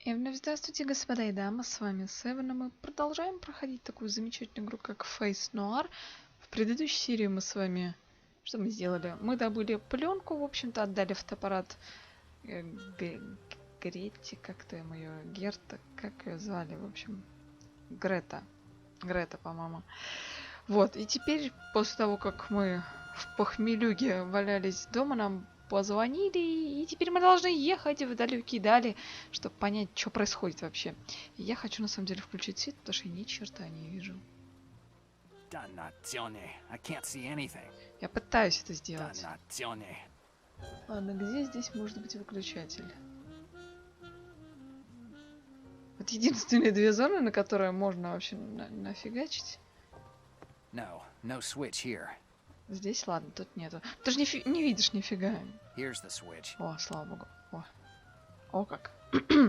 И вновь здравствуйте, господа и дамы, с вами Севен, и мы продолжаем проходить такую замечательную игру, как Noir. В предыдущей серии мы с вами... Что мы сделали? Мы добыли пленку, в общем-то, отдали фотоаппарат Гретти, как-то ее, Герта, как ее звали, в общем, Грета, по-моему. Вот, и теперь, после того, как мы в похмелюге валялись дома, нам позвонили, и теперь мы должны ехать в далекие дали, чтобы понять, что происходит вообще. И я хочу, на самом деле, включить свет, потому что я ни черта не вижу. Я пытаюсь это сделать. Ладно, где здесь может быть выключатель? Вот единственные две зоны, на которые можно вообще нафигачить. No switch here. Здесь, ладно, тут нету. Ты же не видишь нифига. Here's the switch. О, слава богу. О как.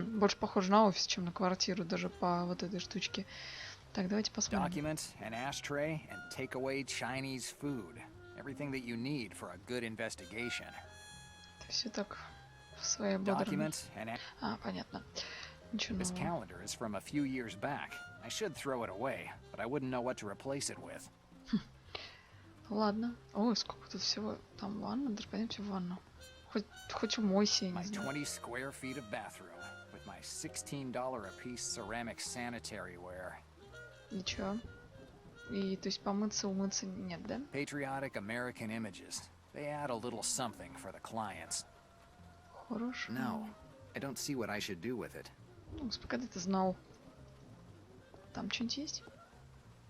Больше похоже на офис, чем на квартиру, даже по вот этой штучке. Так, давайте посмотрим. Documents, an ashtray, and takeaway Chinese food. Everything that you need for a good investigation. Это все так в своей бодрости. Понятно. Ничего This нового. calendar is from a few years back. I should throw it away, but I wouldn't know what to replace it with. Ладно. Ой, сколько тут всего. Там ванна, даже пойдемте в ванну. Хоть умойся, я не My знаю. 20 square feet of bathroom with my $16 a piece ceramic sanitary ware. Ничего. И, то есть, помыться, умыться нет, да? Patriotic American images. They add a little something for the clients. Хорошо. No, I don't see what I should do with it. Ну, когда ты знал. Там что-нибудь есть?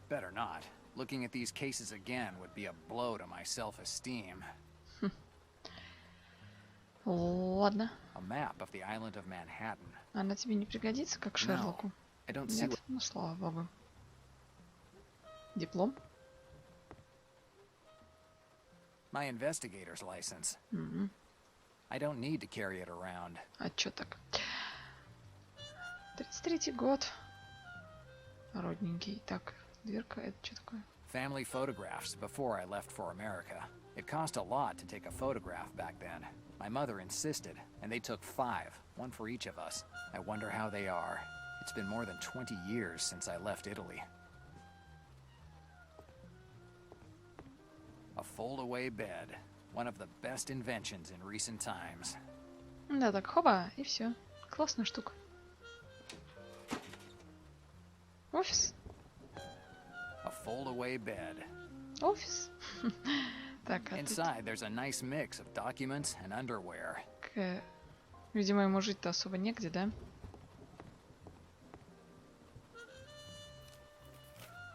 Better not. Looking at these cases again would be a blow to my self-esteem. Ладно. A map of the island of Manhattan. Она тебе не пригодится, как Шерлоку? I don't see Нет? Ну, слава богу. Диплом? my investigator's license. Угу. I don't need to carry it around. А чё так? 33-й год. Родненький. Так, дверка, это что такое? Family photographs before I left for America. It cost a lot to take a photograph back then. My mother insisted, and they took 5, one for each of us. I wonder how they are. It's been more than 20 years since I left Italy. A fold-away bed. One of the best inventions in recent times. Да, так, хоба, и все. Классная штука. Офис. A fold-away bed. Офис. Так, а тут... Inside, there's a nice mix of documents and underwear. Видимо, ему жить-то особо негде, да?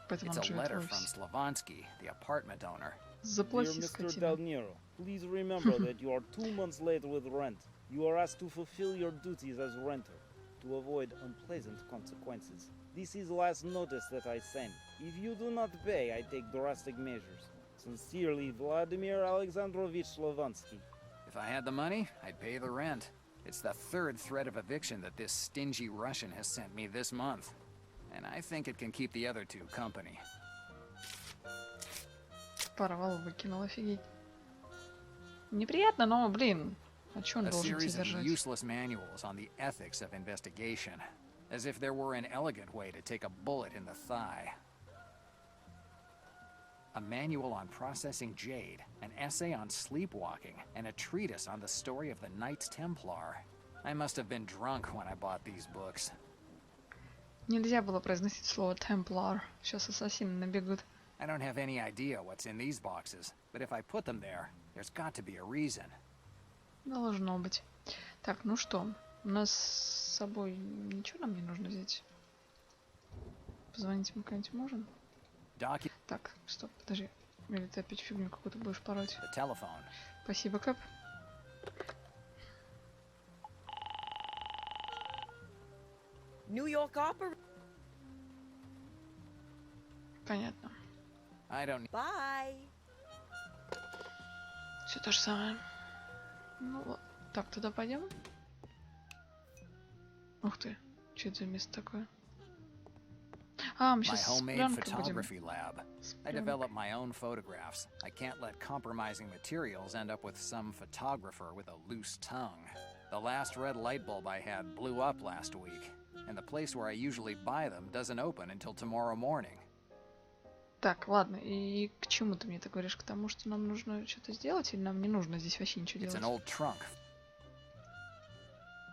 Поэтому It's он a живет в letter from офисе. Slavonsky, the apartment owner. Заплати, Dear Mr. скотина. Del Nero, please remember that you are 2 months late with rent. You are asked to fulfill your duties as renter to avoid unpleasant consequences. This is the last notice that I send. If you do not pay, I take drastic measures. Sincerely, Vladimir Alexandrovich Slavonsky. If I had the money, I'd pay the rent. It's the 3rd threat of eviction that this stingy Russian has sent me this month. And I think it can keep the other 2 company. Порвал, выкинул, офигеть. Неприятно, но, блин, а чё он A должен тебя series of держать? useless manuals on the ethics of investigation. As if there were an elegant way to take a bullet in the thigh. A manual on processing jade, an essay on sleepwalking, and a treatise on the story of the Knights Templar. I must have been drunk when I bought these books. Нельзя было произносить слово Templar. Сейчас ассасины набегут. I don't have any idea what's in these boxes, but if I put them there, there's got to be a reason. Должно быть. Так, ну что, у нас с собой ничего нам не нужно взять? Позвонить мы куда-нибудь можем? Так, стоп, подожди. Или ты опять фигню какую-то будешь пороть? The telephone. Спасибо, Кэп. New York Opera. Понятно. I don't... Bye. Все то же самое. Ну вот. Так, туда пойдем? Ух ты. Что это за место такое? А, мы My сейчас с homemade пленкой будем. photography lab. I develop my own photographs. I can't let compromising materials end up with some photographer with a loose tongue. The The last red light bulb I had blew up last week, and the place where I usually buy them doesn't open until tomorrow morning. Так, ладно, и к чему ты мне это говоришь? К тому, что нам нужно что-то сделать, или нам не нужно здесь вообще ничего It's an делать? old trunk.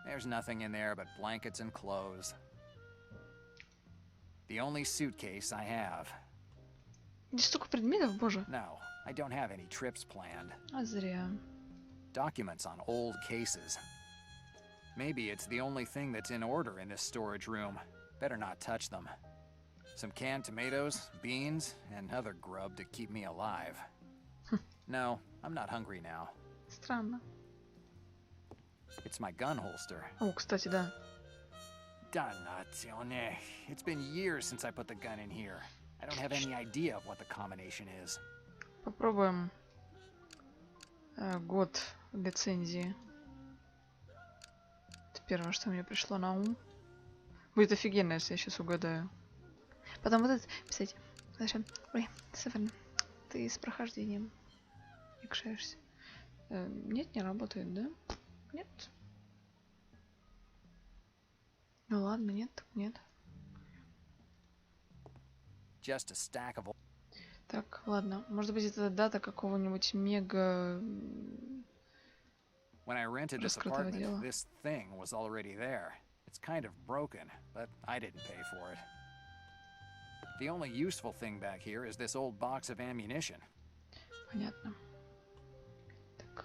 There's nothing in there but blankets and clothes. The only suitcase I have. Здесь столько предметов, боже. No, I don't have any trips planned. А зря. Documents on old cases. Maybe it's the only thing that's in order in this storage room. Better not touch them. Some canned tomatoes, beans, and other grub to keep me alive. No, I'm not hungry now. Странно. It's my gun holster. О, кстати, да. Dannazione. It's been years since I put the gun in here. I don't have any idea of what the combination is. Попробуем год лицензии. Это первое, что мне пришло на ум. Будет офигенно, если я сейчас угадаю. Потом вот этот писать. Слушай, ой, Сафарин, ты с прохождением икшаешься. Нет, не работает, да? Нет. Ну ладно, нет, так нет. Just a stack of. Так, ладно. Может быть, это дата какого-нибудь мега... When I rented this раскрытого apartment, дела. this thing was already there. It's kind of broken, but I didn't pay for it. The only useful thing back here is this old box of ammunition. Понятно. Так.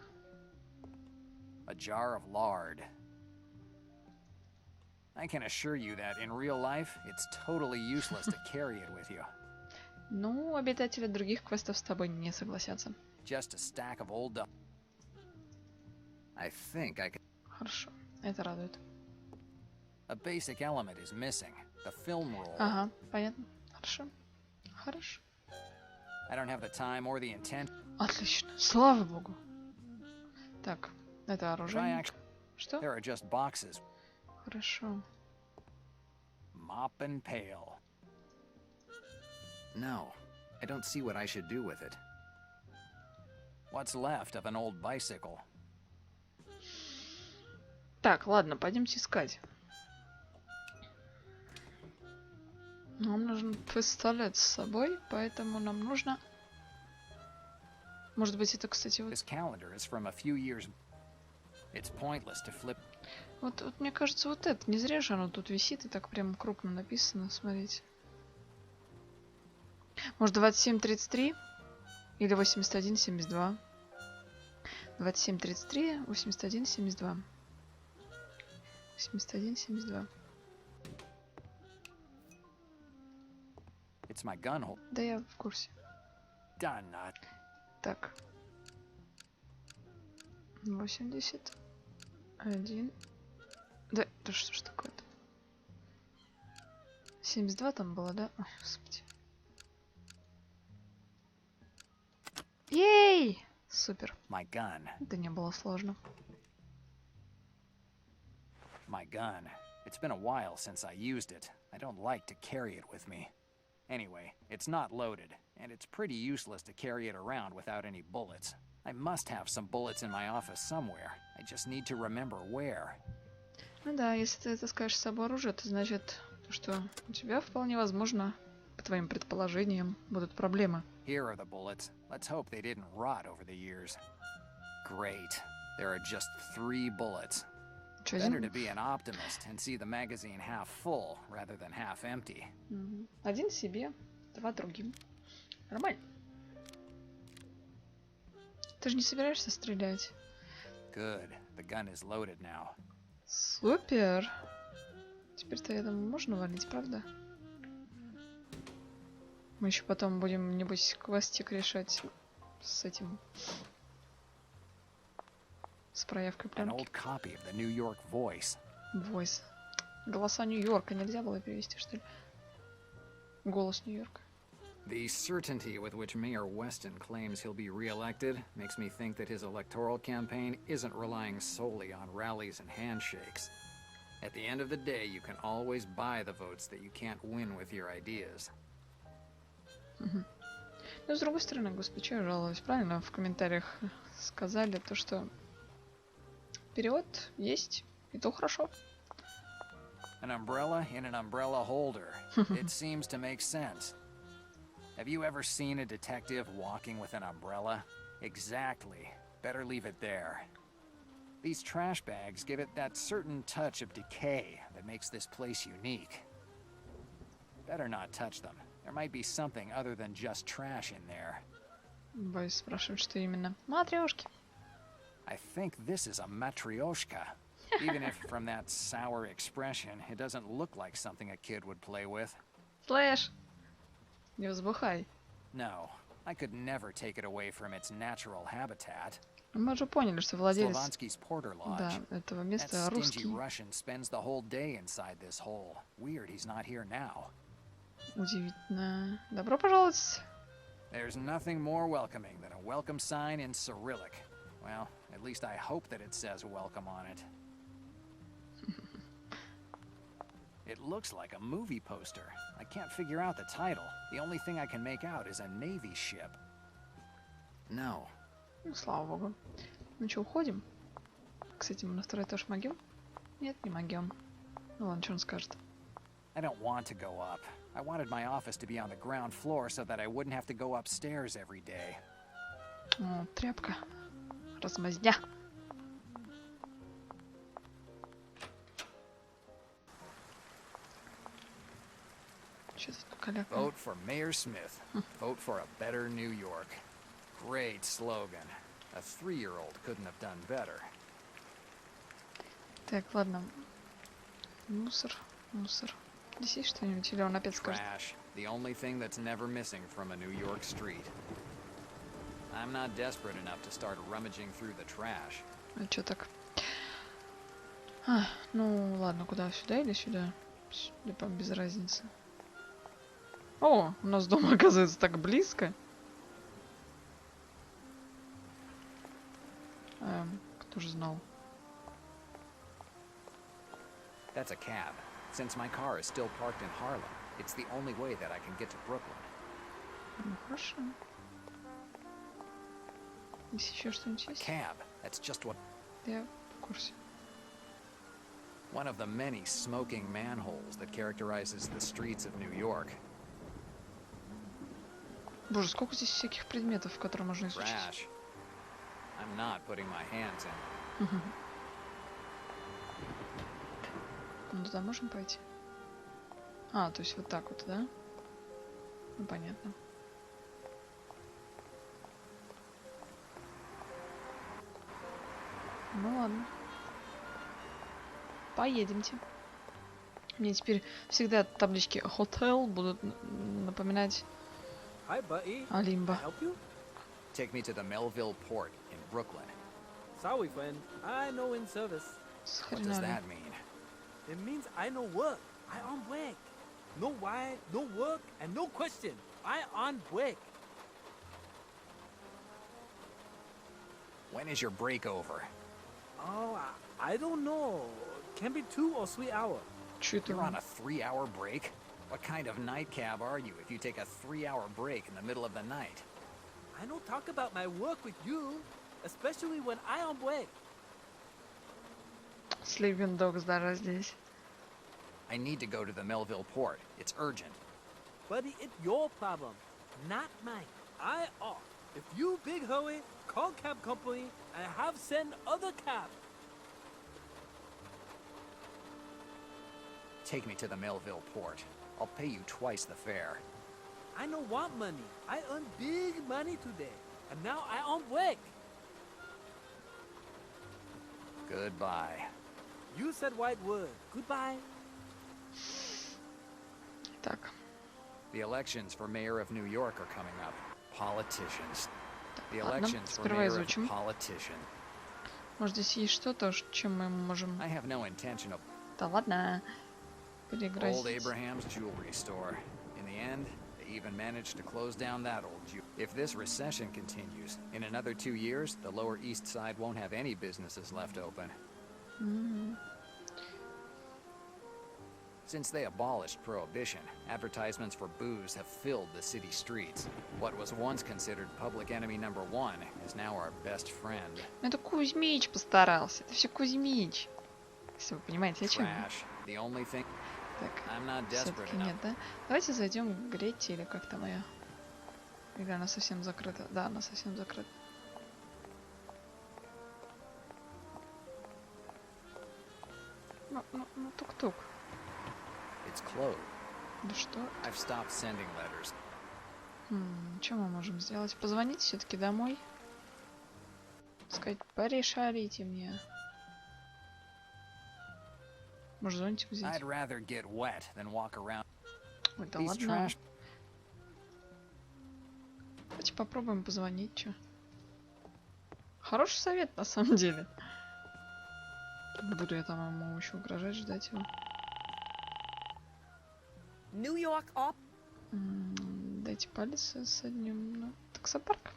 A jar of lard. I can assure you that in real life, it's totally useless to carry it with you. Ну, обитатели других квестов с тобой не согласятся. Just a stack of old. I think I can. Хорошо. Это радует. A basic element is missing. The film roll. Ага, понятно. Хорошо. Хорошо. I don't have the time or the intent. Отлично. Слава богу. Так, это If I оружие. actually, Что? there are just boxes. Хорошо. Mop and pail. No, I don't see what I should do with it. What's left of an old bicycle? Так, ладно, пойдемте искать. Нам нужен пистолет с собой, поэтому нам нужно... Может быть, это, кстати, вот... This calendar is from a few years. It's pointless to flip. Вот мне кажется, вот это. Не зря же оно тут висит и так прям крупно написано. Смотрите. Может, 2733? Или 8172? 2733, 8172. 8172. It's my gun hole. Да я в курсе. Done not. Так. 81. Да, это что ж такое-то? 72 там было, да? Ой, господи. Ей! Супер. My gun. Это не было сложно. My gun. It's been a while since I used it. I don't like to carry it with me. Anyway, it's not loaded, and it's pretty useless to carry it around without any bullets. I must have some bullets in my office somewhere. I just need to remember where. Ну да, если ты таскаешь с собой оружие, то значит, что у тебя вполне возможно, по твоим предположениям, будут проблемы. Here are the bullets. Let's hope they didn't rot over the years. Great. There are just 3 bullets. Чё, Better to один? be an optimist and see the magazine half full rather than half empty. Мгм. Один себе, 2 другим. Нормально. Ты же не собираешься стрелять? Good. The gun is loaded now. Супер! Теперь-то, я думаю, можно валить, правда? Мы еще потом будем, небось, квестик решать с этим. С проявкой An пленки. old copy of the New York Voice. Voice. Голоса Нью-Йорка нельзя было перевести, что ли? Голос Нью-Йорка. The certainty with which Mayor Weston claims he'll be re-elected makes me think that his electoral campaign isn't relying solely on rallies and handshakes. At the end of the day, you can always buy the votes that you can't win with your ideas. Но с другой стороны, господи, что я жалуюсь? Правильно в комментариях сказали то, что вперед есть, и то хорошо. An umbrella in an umbrella holder. It seems to make sense. Have you ever seen a detective walking with an umbrella? Exactly. Better leave it there. These trash bags give it that certain touch of decay that makes this place unique. Better not touch them. There might be something other than just trash in there. Боюсь спрашивать, что именно. Матрешки. I think this is a matryoshka. Even if from that sour expression, it doesn't look like something a kid would play with. Слэш! Не взбухай. No, I could never take it away from its natural habitat. Мы уже поняли, что владелец Slovansky's Porter да, Lodge. этого That места stingy русский. Russian spends the whole day inside this hole. Weird he's not here now. Удивительно. Добро пожаловать. There's nothing more welcoming than a welcome sign in Cyrillic. Well, at least I hope that it says welcome on it. It looks like a movie poster. I can't figure out the title. The only thing I can make out is a Navy ship. No. Ну, слава богу. Ну что, уходим? Кстати, мы на второй этаж могем? Нет, не могем. Ну ладно, что он скажет. I don't want to go up. I wanted my office to be on the ground floor so that I wouldn't have to go upstairs every day. О, тряпка. Размазня. Что тут каляка? Vote for Mayor Smith. Vote for a better New York. Great slogan. A 3-year-old couldn't have done better. Так, ладно. Мусор, мусор. Здесь есть что-нибудь? Или он опять скажет? Trash. The only thing that's never missing from a New York street. I'm not desperate enough to start rummaging through the trash. А что так? А, ну ладно, куда? Сюда или сюда? Сюда, по без разницы. О, у нас дом оказывается так близко. Кто же знал? That's a cab. Since my car is still parked in Harlem, it's the only way that I can get to Brooklyn. Ну хорошо. Здесь еще что-нибудь A есть? cab. That's just what... Я в курсе. One of the many smoking manholes that characterizes the streets of New York. Боже, сколько здесь всяких предметов, которые можно изучить. Trash. I'm not putting my hands in. Ну туда можем пойти? А, то есть вот так вот, да? Ну понятно. Ну ладно. Поедемте. Мне теперь всегда таблички «Hotel» будут напоминать Hi, buddy. о Лимбо. Help you? Take me to the Melville Port in Brooklyn. Sorry, friend. I know in service. С What does хренами. that mean? It means I no work. I on break. No why, no work, and no question. I on break. When is your break over? Oh, I don't know. Can be 2 or 3 hours. Чё это? You're on a 3-hour break? What kind of nightcab are you if you take a 3-hour break in the middle of the night? I don't talk about my work with you, especially when I on break. Sleeping Dogs даже здесь. I need to go to the Melville Port. It's urgent. Buddy, it's your problem, not mine. I off. If you big hurry, call cab company and have send other cab. Take me to the Melville Port. I'll pay you twice the fare. I no want money. I earn big money today, and now I on break. Goodbye. You said white word. Goodbye. Так, The elections for mayor of New York are coming up. Politicians. The ладно, elections for сперва mayor of изучим. politician. Может здесь есть что-то, чем мы можем... I have no intention of Да ладно. old Перегрозить. Abraham's jewelry store. In the end, they even managed to close down that old If this recession continues, in another 2 years, the Lower East Side won't have any businesses left open. Since they abolished prohibition, advertisements for booze have filled the city streets. What was once considered public enemy number one is now our best friend. Это Кузьмич постарался. Это все Кузьмич. Если вы понимаете, о чем я. Trash. The only thing. Так, I'm not desperate все-таки enough. нет, да? Давайте зайдем к Гретте или как там моя. Или она совсем закрыта? Да, она совсем закрыта. Ну, тук-тук. It's closed. Да что? I've stopped sending letters. Что мы можем сделать? Позвонить все-таки домой? Сказать, порешарите мне. Может, зонтик взять? I'd rather get wet than walk around. Ой, да These ладно. trash. Давайте попробуем позвонить, чё. Хороший совет, на самом деле. Буду я там ему еще угрожать, ждать его. New York op. Дайте палец с одним. Ну, таксопарк.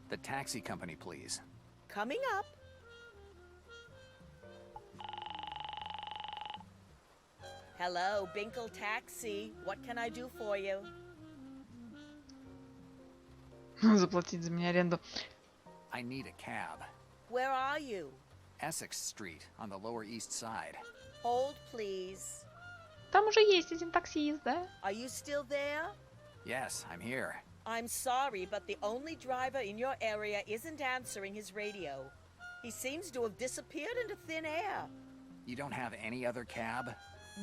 The taxi company, please. Coming up. Hello, Binkle Taxi. What can I do for you? Заплатить за меня аренду. I need a cab. Where are you? Essex Street on the Lower East Side. Hold, please. Там уже есть один таксист, да? Are you still there? Yes, I'm here. I'm sorry, but the only driver in your area isn't answering his radio. He seems to have disappeared into thin air. You don't have any other cab?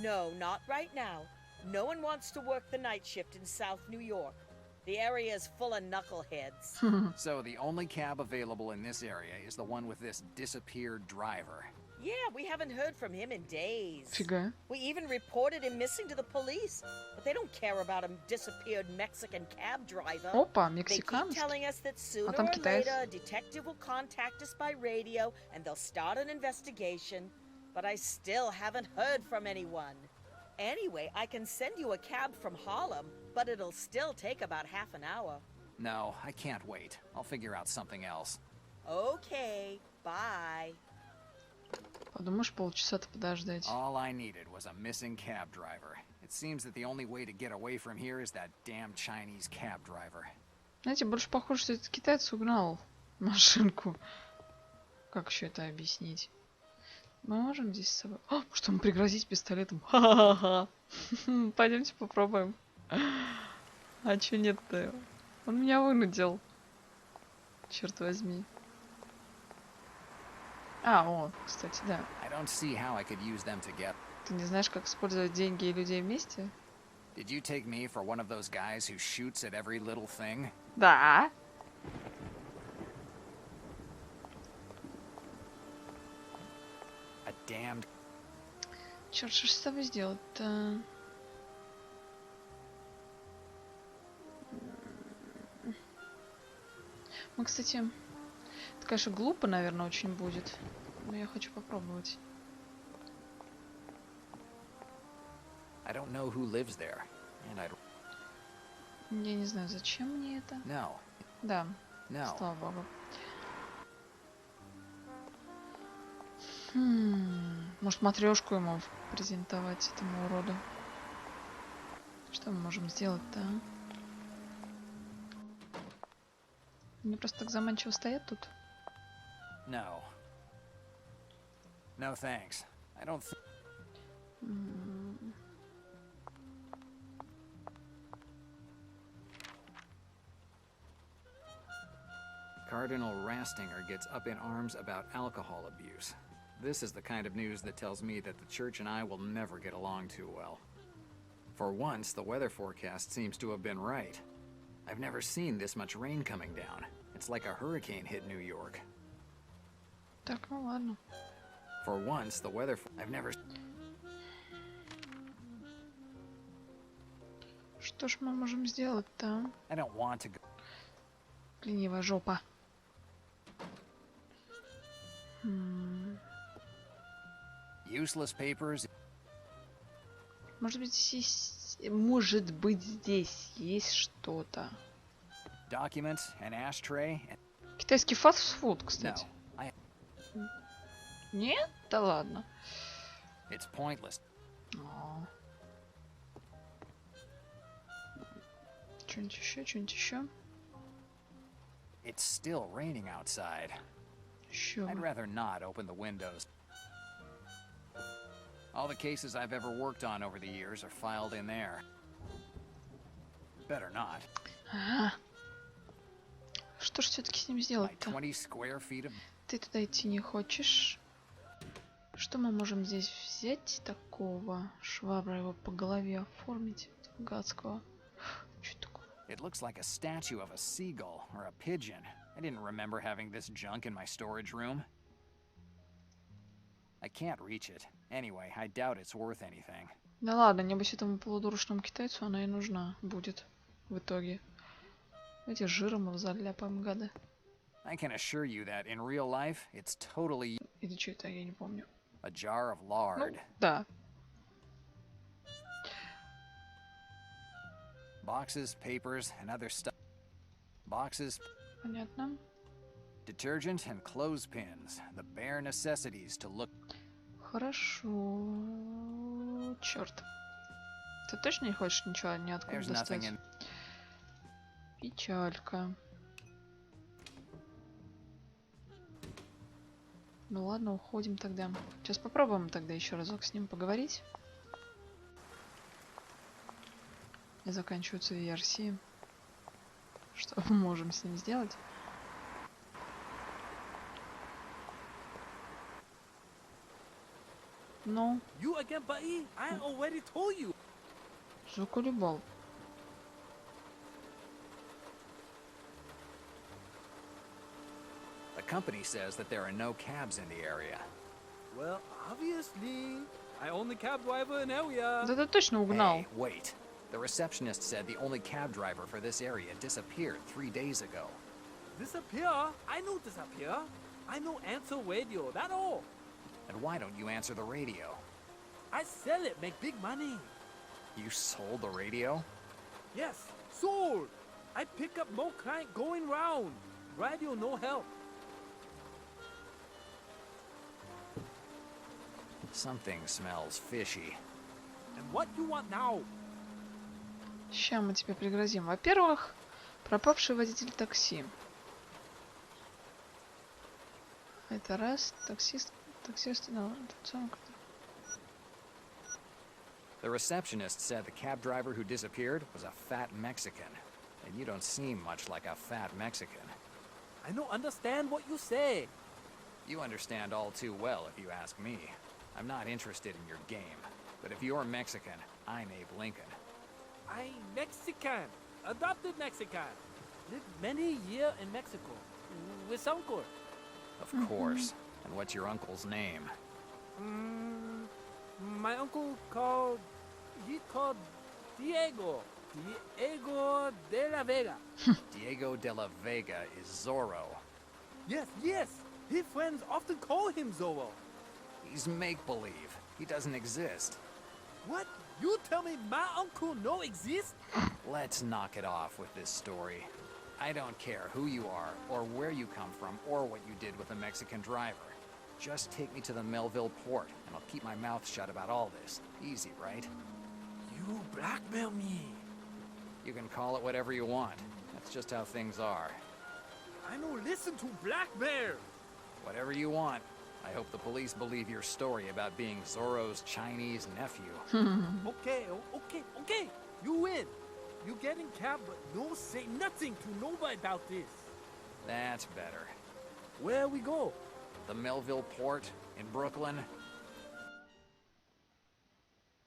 No, not right now. No one wants to work the night shift in South New York. The area is full of knuckleheads. So the only cab available in this area is the one with this disappeared driver. Yeah, we haven't heard from him in days. Фига. We even reported him missing to the police, but they don't care about a disappeared Mexican cab driver. Опа, They keep мексиканец. telling us that sooner там or китаец. later a detective will contact us by radio and they'll start an investigation, but I still haven't heard from anyone. Anyway, I can send you a cab from Harlem, but it'll still take about half an hour. No, I can't wait. I'll figure out something else. Okay, bye. Подумаешь, полчаса-то подождать. All I needed was a missing cab driver. It seems that the only way to get away from here is that damn Chinese cab driver. Знаете, больше похоже, что этот китаец угнал машинку. Как еще это объяснить? Мы можем здесь с собой... О, может ему пригрозить пистолетом? Ха-ха-ха. Пойдемте попробуем. А чё нет-то? Он меня вынудил. Черт возьми. О, кстати, да. I don't see how I could use them together. Ты не знаешь, как использовать деньги и людей вместе? Did you take me for one of those guys who shoots at every little thing? Да. A damned... Черт, что ж с тобой сделать-то? Мы, кстати... Это, конечно, глупо, наверное, очень будет. Но я хочу попробовать. I don't know who lives there. And I don't... Я не знаю, зачем мне это. No. Да, No. слава богу. Может, матрешку ему презентовать, этому уроду. Что мы можем сделать-то, а? Они просто так заманчиво стоят тут. No. No thanks. I don't think... Cardinal Rastinger gets up in arms about alcohol abuse. This is the kind of news that tells me that the church and I will never get along too well. For once, the weather forecast seems to have been right. I've never seen this much rain coming down. It's like a hurricane hit New York. Так, ну ладно. For once, the weather... I've never... Что ж мы можем сделать-то? I don't want to go... Ленивая жопа. Useless papers... Может быть, здесь есть что-то. Documents, an ashtray... And... Китайский фастфуд, кстати. No, I... Нет? Да ладно. It's pointless. О, Что-нибудь еще, что-нибудь еще? It's still raining outside. Еще I'd бы. rather not open the windows. All the cases I've ever worked on over the years are filed in there. Better not. Ага. Что ж все-таки с ним My сделать-то? 20 square feet of... Ты туда идти не хочешь? Что мы можем здесь взять такого? Швабра его по голове оформить. Этого гадского. Что это такое? It looks like a statue of a seagull or a pigeon. I didn't remember having this junk in my storage room. I can't reach it. Anyway, I doubt it's worth anything. Да ладно, небось этому полудурочному китайцу она и нужна будет в итоге. Эти жиром его заляпаем, гады. I can assure you that in real life, it's totally Или что это, я не помню. a jar of Ну, lard. да. Boxes, papers, and other stuff. Boxes, Понятно. detergent, and clothespins. The bare necessities to look... Хорошо. Черт. Ты точно не хочешь ничего ниоткуда There's nothing достать? in... Печалька. Ну ладно, уходим тогда. Сейчас попробуем тогда еще разок с ним поговорить. И заканчиваются версии. Что мы можем с ним сделать? Ну, You again, buddy? I already told you. заколебал. The company says that there are no cabs in the area. Well, obviously. I own the cab driver in area. Да ты точно угнал. Hey, wait. The receptionist said the only cab driver for this area disappeared 3 days ago. Disappear? I know disappear. I know answer radio, that all. And why don't you answer the radio? I sell it, make big money. You sold the radio? Yes, sold. I pick up more client going round. Radio no help. Something smells fishy. And what you want now? Сейчас мы тебе пригрозим. Во-первых, пропавший водитель такси. Это раз. Таксист. Ну, тот самый, который- The receptionist said the cab driver who disappeared was a fat Mexican. And you don't seem much like a fat Mexican. I don't understand what you say. You understand all too well if you ask me. I'm not interested in your game. But if you're Mexican, I'm Abe Lincoln. I'm Mexican. Adopted Mexican. Lived many years in Mexico. With uncle. Of course. And what's your uncle's name? My uncle called... He called Diego. Diego de la Vega. Diego de la Vega is Zorro. Yes, yes. His friends often call him Zorro. He's make-believe. He doesn't exist. What? You tell me my uncle no exist? Let's knock it off with this story. I don't care who you are, or where you come from, or what you did with a Mexican driver. Just take me to the Melville port, and I'll keep my mouth shut about all this. Easy, right? You blackmail me. You can call it whatever you want. That's just how things are. I no listen to blackmail. Whatever you want. I hope the police believe your story about being Zorro's Chinese nephew. Okay. You win. You get in cab, but no say nothing to nobody about this. That's better. Where we go? The Melville port in Brooklyn.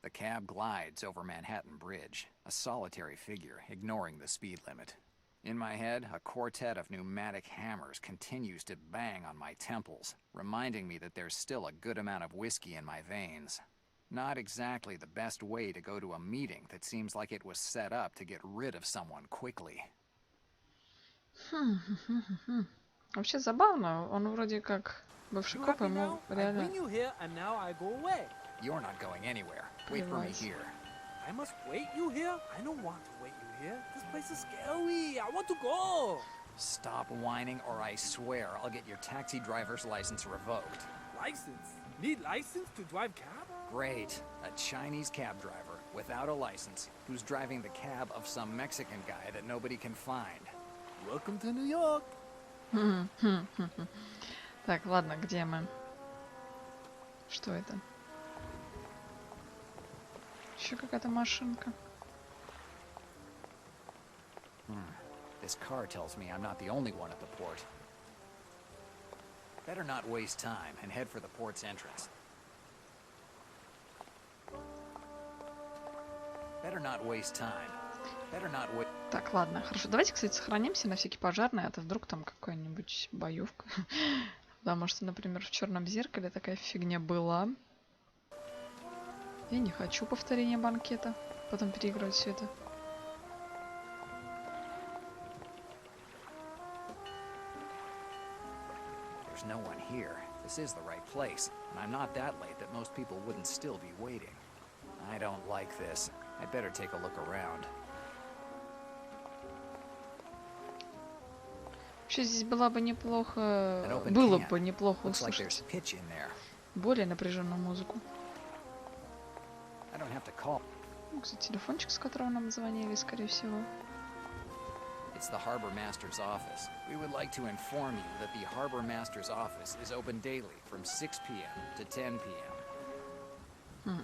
The cab glides over Manhattan Bridge, a solitary figure ignoring the speed limit. In my head, a quartet of pneumatic hammers continues to bang on my temples, reminding me that there's still a good amount of whiskey in my veins. Not exactly the best way to go to a meeting that seems like it was set up to get rid of someone quickly. Вообще забавно. Он вроде как бывший You коп, happy ему now? I реально... bring you here, and now I go away. You're not going anywhere. Wait for me Nice. here. I must wait you here? I don't want to wait you here. This place is scary. I want to go. Stop whining or I swear I'll get your taxi driver's license revoked. License? Need license to drive cab? Great. A Chinese cab driver. without a license, who's driving the cab of some Mexican guy that nobody can find. Welcome to New York. Так, ладно, где мы? Что это? Еще какая-то машинка. This car tells me I'm not the only one at the port. Better not waste time and head for the port's entrance. Better not waste time. Better not wait. Так, ладно, хорошо. Давайте, кстати, сохранимся на всякий пожарный, а то вдруг там какая-нибудь боевка. Потому что, например, в «Черном зеркале» такая фигня была. Я не хочу повторения банкета. Потом переигрывать все это. There's no one here. This is the right place, and I'm not that late that most people wouldn't still be waiting. I don't like this. I'd better take a look around. Вообще здесь было бы неплохо Looks like there's услышать pitch in there. более напряженную музыку. I don't have to call. Ну, кстати, телефончик, с которого нам звонили, скорее всего. It's the Harbor Master's office. We would like to inform you that the Harbor Master's office is open daily from 6 p.m. to 10 p.m.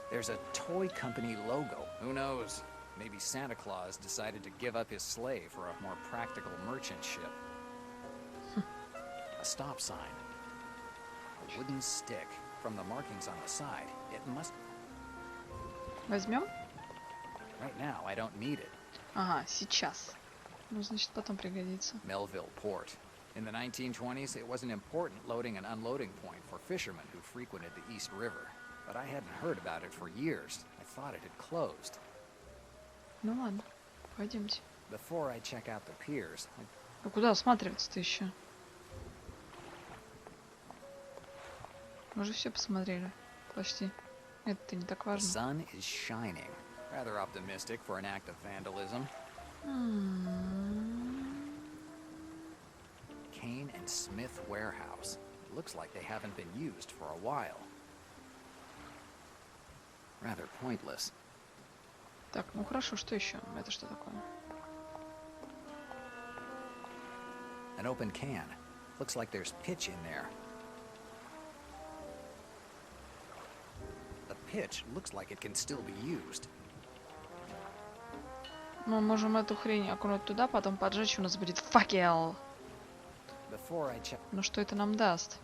There's a toy company logo. Who knows? Maybe Santa Claus decided to give up his sleigh for a more practical merchant ship. A stop sign. A wooden stick. From the markings on the side, it must... Возьмем? Right now, I don't need it. Ага, сейчас. Ну, значит, потом пригодится. Melville Port. In the 1920s, it was an important loading and unloading point for fishermen who frequented the East River. But I hadn't heard about it for years. I thought it had closed. Ну ладно, пойдемте. Before I check out the piers, А куда осматриваться-то еще? Мы уже все посмотрели. Почти. Это не так the важно. sun is shining. Rather optimistic for an act of vandalism. Kane and Smith warehouse. It looks like they haven't been used for a while. Rather pointless. Так, ну хорошо, что еще? Это что такое? An open can. Looks like there's pitch in there. The pitch looks like it can still be used. Мы можем эту хрень окунуть туда, потом поджечь, у нас будет факел. Before I check... Но что это нам даст?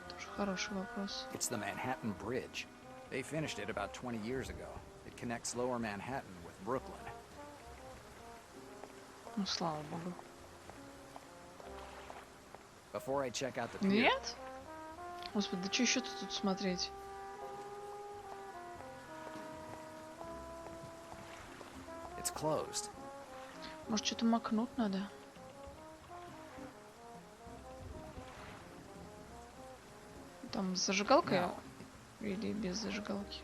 Тоже хороший вопрос. It's the Manhattan Bridge. They finished it about 20 years ago. It connects lower Manhattan with Brooklyn. Ну, слава богу. Before I check out the pier, Нет? Господи, да что еще тут смотреть? it's closed. Может, что-то макнуть надо? Там с зажигалкой No. или без зажигалки?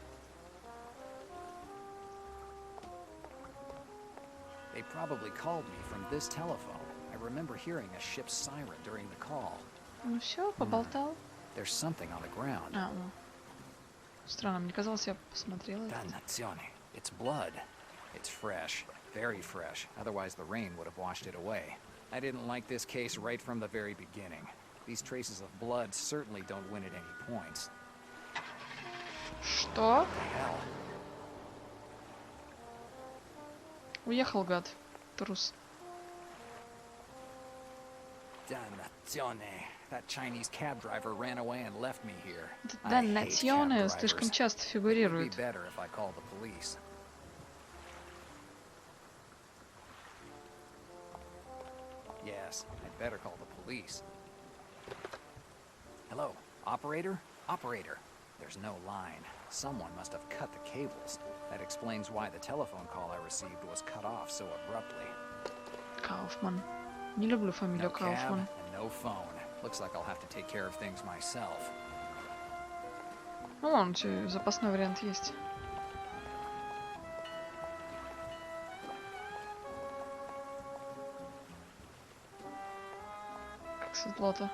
They probably called me from this telephone. I remember hearing a ship's siren during the call. Ну все, поболтал. There's something on the ground. А, ну. Странно, мне казалось, я посмотрела это. Dannazione. It's blood. It's fresh. Very fresh. Otherwise the rain would have washed it away. I didn't like this case right from the very beginning. These traces of blood certainly don't win it any points. Что? Hell. Уехал, гад. Трус. Dannazione. That Chinese cab driver ran away and left me here. I Да, hate национы cab слишком drivers. часто It would be фигурируют. better if I called the police. Yes, I'd better call the police. Hello, operator? Operator. There's no line. Someone must have cut the cables. That explains why the telephone call I received was cut off so abruptly. Кауфман. Не люблю No фамилию cab Кауфман. and no phone. Looks like I'll have to take care of things myself. Ну, вон, у тебя запасной вариант есть. Как светло-то.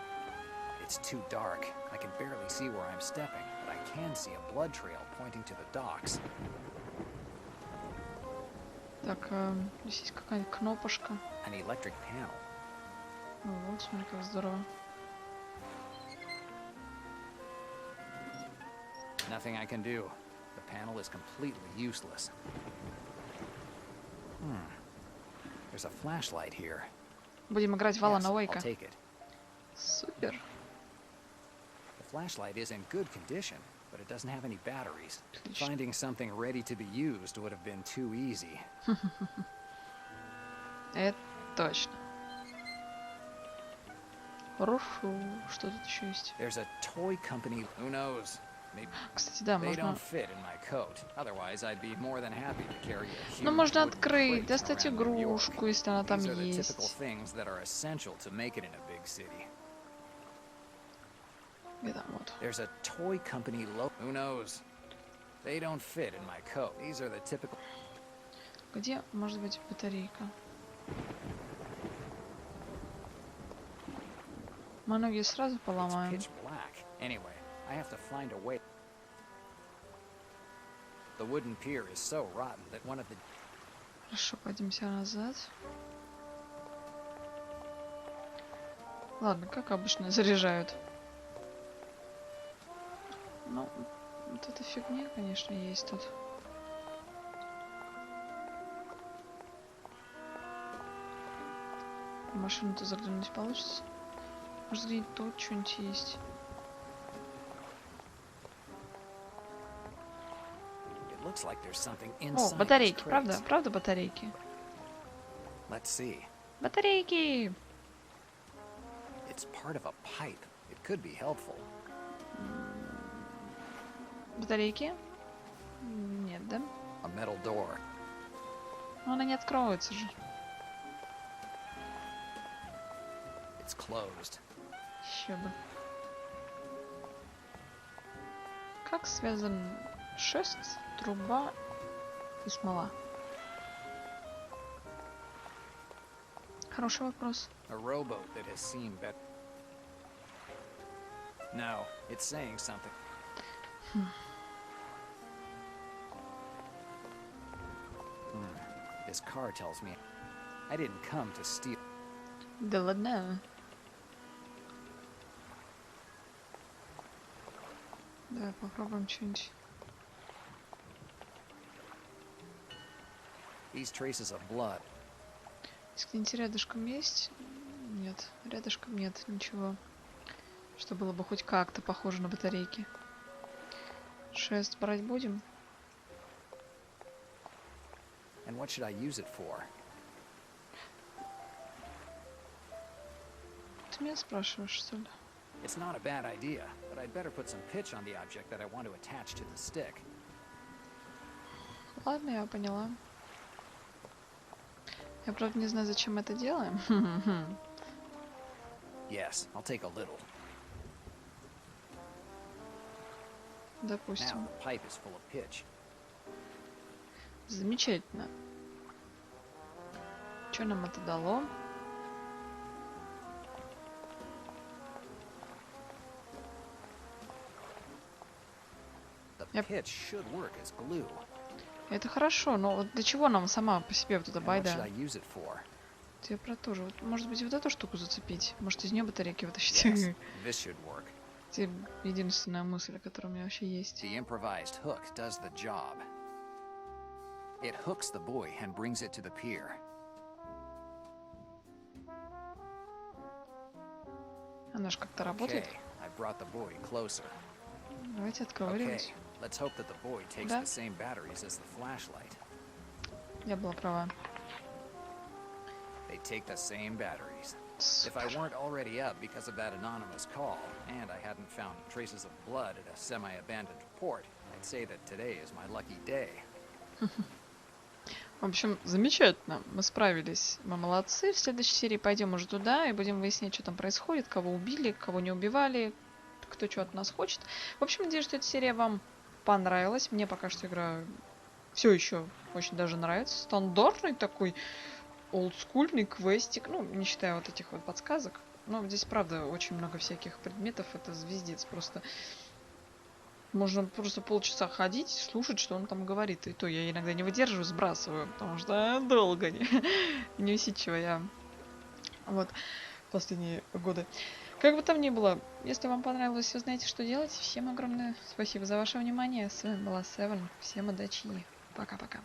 it's too dark. I can barely see where I'm stepping, but I can see a blood trail pointing to the docks. Так, здесь есть какая-нибудь кнопочка. An electric panel. Вот, смотри, как здорово. Nothing I can do. The panel is completely useless. There's a flashlight here. Будем играть в Yes, Алана I'll Уэйка. take it. Супер. The flashlight is in good condition, but it doesn't have any batteries. Отлично. Finding something ready to be used would have been too easy. Это точно. Хорошо. Что тут еще есть? There's a toy company. Who knows? Maybe Кстати, да, they можно... don't fit in my coat. Otherwise, I'd be more than happy to carry a huge Ну, можно wooden открыть, crate достать around New York. игрушку, если она там These are the typical есть. things that are essential to make it in a big city. Где там вот? There's a toy company Who knows? They don't fit in my coat. These are the typical... Где может быть батарейка? Мы ноги сразу It's поломаем. pitch black. Anyway, I have to find a way. The wooden pier is so rotten that one of the... Хорошо, пойдемся назад. Ладно, как обычно, заряжают. Ну, вот эта фигня, конечно, есть тут. В машину-то заглянуть получится? Может, где-нибудь тут что-нибудь есть? It looks like there's something О, inside these батарейки, crates. правда? Правда батарейки? Let's see. Батарейки! It's part of a pipe. It could be helpful. Батарейки? Нет, да? A metal door. Но она не откроется же. It's closed. Еще бы. Как связан шест, труба и смола? Хороший вопрос. A rowboat that has seen better. No, it's saying something. This car tells me I didn't come to steal. Да ладно. Давай попробуем что-нибудь. These traces of blood. Если где-нибудь рядышком есть? Нет, рядышком нет ничего. Что было бы хоть как-то похоже на батарейки. Шест брать будем? And what should I use it for? Ты меня спрашиваешь, что ли? It's not a bad idea, but I'd better put some pitch on the object that I want to attach to the stick. Ладно, я поняла. Я, правда, не знаю, зачем мы это делаем. Yes, I'll take a little. Now Допустим. the pipe is full of pitch. Замечательно. Что нам это дало? The Yep. pitch should work as glue. Это хорошо, но вот для чего нам сама по себе вот эта And what should байда? I use it for? Я про то же. Вот, может быть, вот эту штуку зацепить? Может, из нее батарейки вытащить? Yes, this should work. Это единственная мысль, которая у меня вообще есть. The improvised hook does the job. It hooks the buoy and brings it to the pier. Она же как-то работает. Okay, I brought the buoy closer. Давайте Okay, отковыривать. let's hope that the buoy takes Да. the same batteries as the flashlight. Я была права. They take the same batteries. If I Супер. weren't already up because of that anonymous call, and I hadn't found traces of blood at a semi-abandoned port, I'd say that today is my lucky day. В общем, замечательно. Мы справились. Мы молодцы. В следующей серии пойдем уже туда и будем выяснять, что там происходит, кого убили, кого не убивали, кто что от нас хочет. В общем, надеюсь, что эта серия вам понравилась. Мне пока что игра все еще очень даже нравится. Стандартный такой олдскульный квестик. Ну, не считая вот этих вот подсказок. Ну, здесь, правда, очень много всяких предметов. Это звездец просто. Можно просто полчаса ходить, слушать, что он там говорит. И то я иногда не выдерживаю, сбрасываю, потому что долго, неусидчиво я. Вот, последние годы. Как бы там ни было, если вам понравилось, вы знаете, что делать. Всем огромное спасибо за ваше внимание. С вами была Севен. Всем удачи и пока-пока.